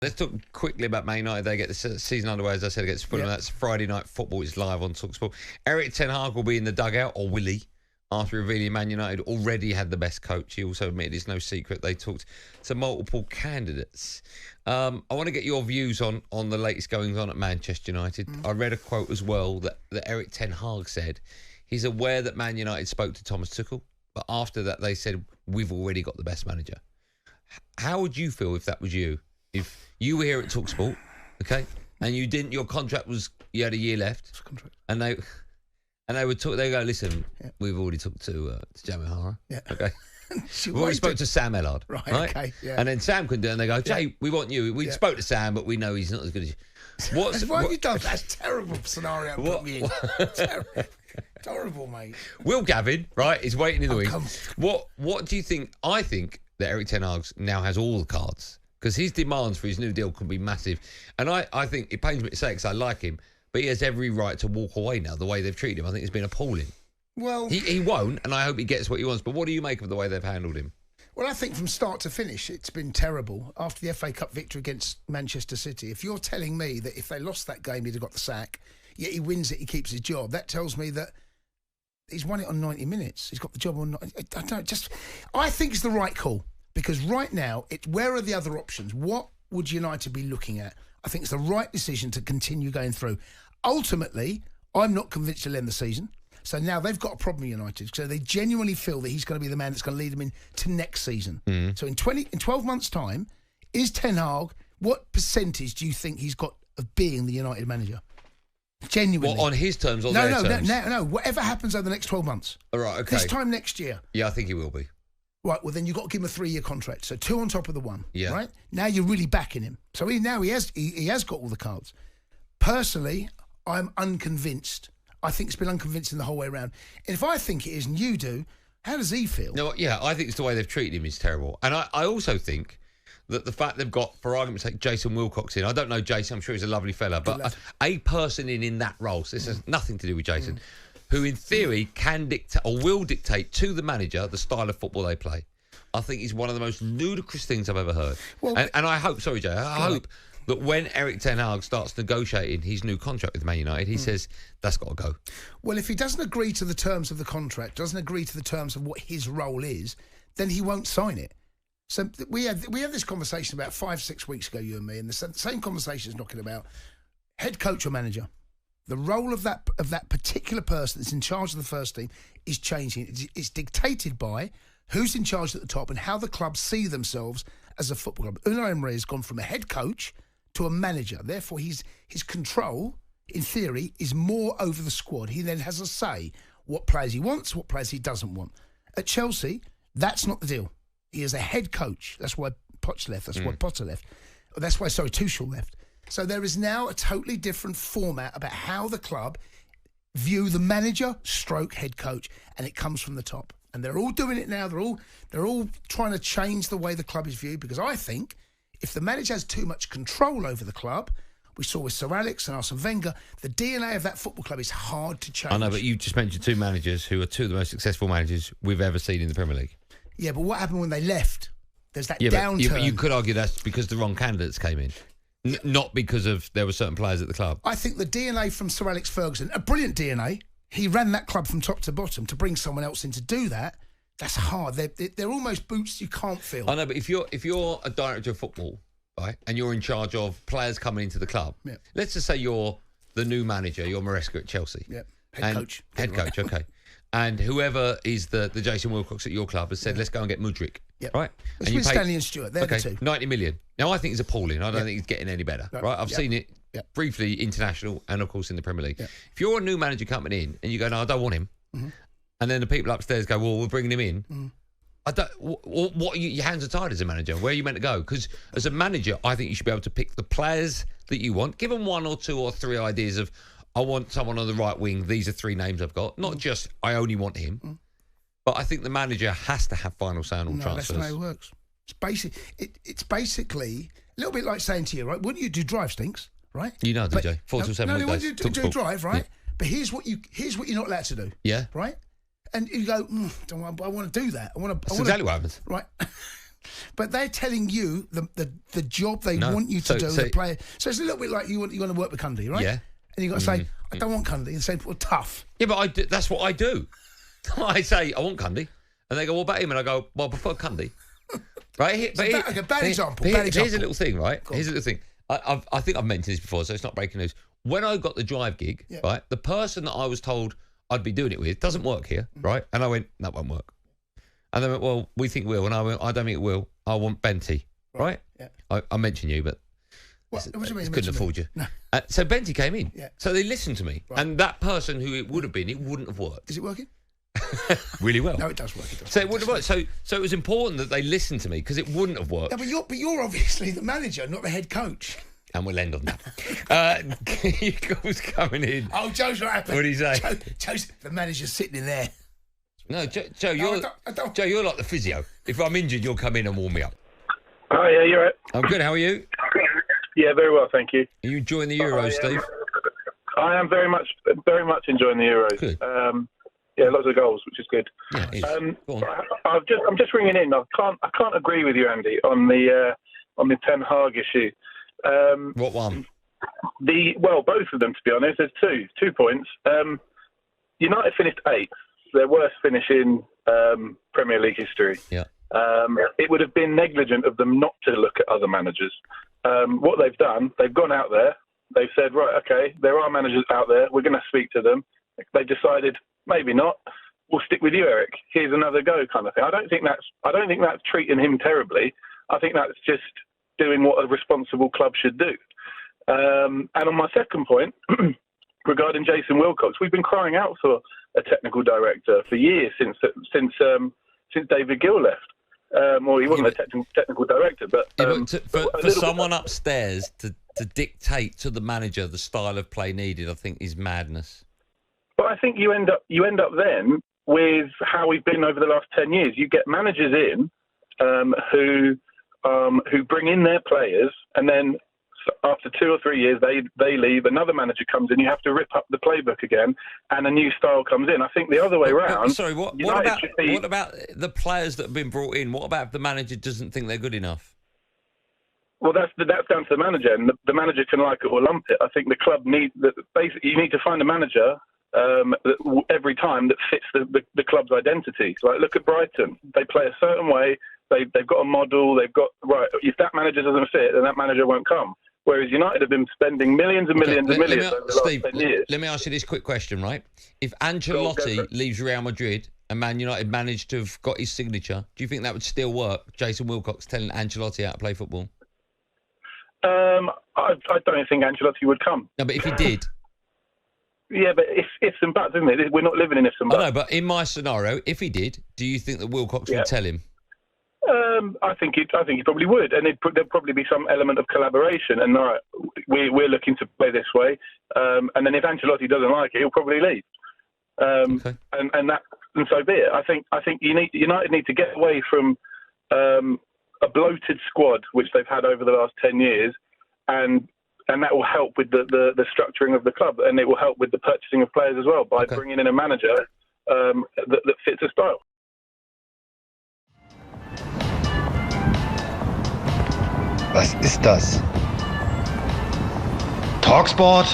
Let's talk quickly about Man United. They get the season underway, as I said, against Fulham. Yeah. That's Friday Night Football. It's live on talkSPORT. Erik Ten Hag will be in the dugout, or will he? After revealing Man United already had the best coach. He also admitted it's no secret they talked to multiple candidates. I want to get your views on the latest goings on at Manchester United. I read a quote as well that Erik Ten Hag said he's aware that Man United spoke to Thomas Tuchel, but after that they said, we've already got the best manager. How would you feel if that was you? If you were here at talkSPORT, okay, and you didn't, your contract was, you had a year left, and they would talk. They go, listen, we've already talked to Jamie Hara, okay. We've already spoke to Sam Ellard, right? Okay, yeah. And then Sam couldn't do it, and they go, Jay, we want you. We spoke to Sam, but we know he's not as good as you. What have you done? That's a terrible scenario to put me in. Terrible, mate. Will Gavin, right, is waiting in the wings. What do you think? I think that Erik Ten Hag now has all the cards, because his demands for his new deal can be massive. And I think, it pains me to say it because I like him, but he has every right to walk away now, the way they've treated him. I think it's been appalling. Well, he won't, and I hope he gets what he wants. But what do you make of the way they've handled him? Well, I think from start to finish, it's been terrible. After the FA Cup victory against Manchester City, if you're telling me that if they lost that game, he'd have got the sack, yet he wins it, he keeps his job, that tells me that he's won it on 90 minutes. He's got the job on... I think it's the right call, because right now, where are the other options? What would United be looking at? I think it's the right decision to continue going through. Ultimately, I'm not convinced he'll end the season. So now they've got a problem with United. So they genuinely feel that he's going to be the man that's going to lead them into next season. So in 12 months' time, is Ten Hag, what percentage do you think he's got of being the United manager? Genuinely. Well, on his terms or their terms? No. Whatever happens over the next 12 months. All right, okay. This time next year. Yeah, I think he will be. Right, well, then you've got to give him a 3-year contract. So 2 on top of the 1. Yeah. Right? Now you're really backing him. So he has got all the cards. Personally, I'm unconvinced. I think it's been unconvincing the whole way around. And if I think it is and you do, how does he feel? No, yeah, I think it's the way they've treated him is terrible. And I also think that the fact they've got, for argument's sake, Jason Wilcox in. I don't know Jason, I'm sure he's a lovely fella, but a person in that role, so this has nothing to do with Jason, who in theory can dictate or will dictate to the manager the style of football they play. I think is one of the most ludicrous things I've ever heard. Well, and I hope, sorry Jay, I hope that when Erik Ten Hag starts negotiating his new contract with Man United, he says, that's got to go. Well, if he doesn't agree to the terms of the contract, doesn't agree to the terms of what his role is, then he won't sign it. So we had this conversation about 5-6 weeks ago, you and me, and the same conversation is knocking about head coach or manager. The role of that particular person that's in charge of the first team is changing. It's dictated by who's in charge at the top and how the club see themselves as a football club. Unai Emery has gone from a head coach to a manager. Therefore, his control, in theory, is more over the squad. He then has a say what players he wants, what players he doesn't want. At Chelsea, that's not the deal. He is a head coach. That's why Poch left. That's why Potter left. That's why, Tuchel left. So there is now a totally different format about how the club view the manager / head coach, and it comes from the top. And they're all doing it now. They're all trying to change the way the club is viewed, because I think if the manager has too much control over the club, we saw with Sir Alex and Arsene Wenger, the DNA of that football club is hard to change. I know, but you just mentioned 2 managers who are 2 of the most successful managers we've ever seen in the Premier League. Yeah, but what happened when they left? There's that downturn. But you could argue that's because the wrong candidates came in. Not because of there were certain players at the club. I think the DNA from Sir Alex Ferguson, a brilliant DNA, he ran that club from top to bottom. To bring someone else in to do that, that's hard. They're almost boots you can't feel. I know, but if you're a director of football, right, and you're in charge of players coming into the club, let's just say you're the new manager, you're Maresca at Chelsea. Yeah, head coach, okay. And whoever is the Jason Wilcox at your club has said, let's go and get Mudryk. Yep. Right? And you Stanley and Stewart, they're the 2. 90 million. Now, I think it's appalling. I don't think it's getting any better. Right? I've seen it briefly international and, of course, in the Premier League. If you're a new manager coming in and you go, no, I don't want him, and then the people upstairs go, well, we're bringing him in, your hands are tied as a manager. Where are you meant to go? Because as a manager, I think you should be able to pick the players that you want, give them 1 or 2 or 3 ideas of, I want someone on the right wing. These are 3 names I've got. Not just, I only want him. But I think the manager has to have final say on all transfers. That's not how it works. It's basically a little bit like saying to you, right, wouldn't you do drive stinks, right? You know, DJ. 4 till 7 weekdays. No, you do drive, right? Yeah. But here's what you're not allowed to do. Yeah. Right? And you go, I want to do that. That's exactly what happens. Right. But they're telling you the job they want you to do, the player. So it's a little bit like you want to work with Cundy, right? Yeah. And you've got to say, I don't want Cundy. And they say, well, tough. Yeah, but that's what I do. I say, I want Cundy. And they go, what about him? And I go, well, I prefer Cundy. Right? Bad example. Here's a little thing, right? Here's a little thing. I think I've mentioned this before, so it's not breaking news. When I got the drive gig, right, the person that I was told I'd be doing it with doesn't work here, right? And I went, that won't work. And they went, well, we think it will. And I went, I don't think it will. I want Benty, right? Yeah. I mentioned you, but what do you mean, couldn't afford you. No. So Benty came in. Yeah. So they listened to me. Right. And that person who it would have been, it wouldn't have worked. Is it working? Really well. No, it does work. So it wouldn't have worked. So it was important that they listened to me because it wouldn't have worked. No, but you're obviously the manager, not the head coach. And we'll end on that. Eagles coming in. Oh, Joe's not happy. What did he say? Joe's the manager's sitting in there. No, Joe, you're Joe, you're like the physio. If I'm injured, you'll come in and warm me up. Oh, yeah, you're right. I'm good. How are you? Yeah, very well, thank you. Are you enjoying the Euros, Steve? I am very much enjoying the Euros. Good. Yeah, lots of goals, which is good. Yeah, it is. Go on. I'm just ringing in. I can't agree with you, Andy, on the Ten Hag issue. What one? Both of them, to be honest. There's 2 points. United finished 8th, their worst finish in Premier League history. Yeah. It would have been negligent of them not to look at other managers. What they've done, they've gone out there. They've said, right, okay, there are managers out there. We're going to speak to them. They decided, maybe not. We'll stick with you, Eric. Here's another go, kind of thing. I don't think that's treating him terribly. I think that's just doing what a responsible club should do. And on my second point, regarding Jason Wilcox, we've been crying out for a technical director for years since David Gill left. Well, he wasn't a technical director, but for someone upstairs to dictate to the manager the style of play needed, I think is madness. But I think you end up then with how we've been over the last 10 years. You get managers in who bring in their players, and then after 2 or 3 years they leave. Another manager comes in. You have to rip up the playbook again, and a new style comes in. I think the other way round. Sorry, what about the players that have been brought in? What about if the manager doesn't think they're good enough? Well, that's down to the manager, and the manager can like it or lump it. I think the club basically you need to find a manager every time that fits the club's identity. So, like, look at Brighton. They play a certain way. They've got a model. If that manager doesn't fit, then that manager won't come. Whereas United have been spending millions and millions and millions over the last 10 years. Let me ask you this quick question, right? If Ancelotti leaves Real Madrid and Man United managed to have got his signature, do you think that would still work? Jason Wilcox telling Ancelotti how to play football? I don't think Ancelotti would come. No, but if he did... Yeah, but ifs and buts, isn't it? We're not living in ifs and buts. I know, but in my scenario, if he did, do you think that Wilcox would tell him? I think he probably would, and there'd probably be some element of collaboration. And all right, we're looking to play this way, and then if Ancelotti doesn't like it, he'll probably leave. Okay. And so be it. I think United need to get away from a bloated squad which they've had over the last 10 years, and that will help with the structuring of the club, and it will help with the purchasing of players as well by bringing in a manager that fits a style. Was ist das? talkSPORT?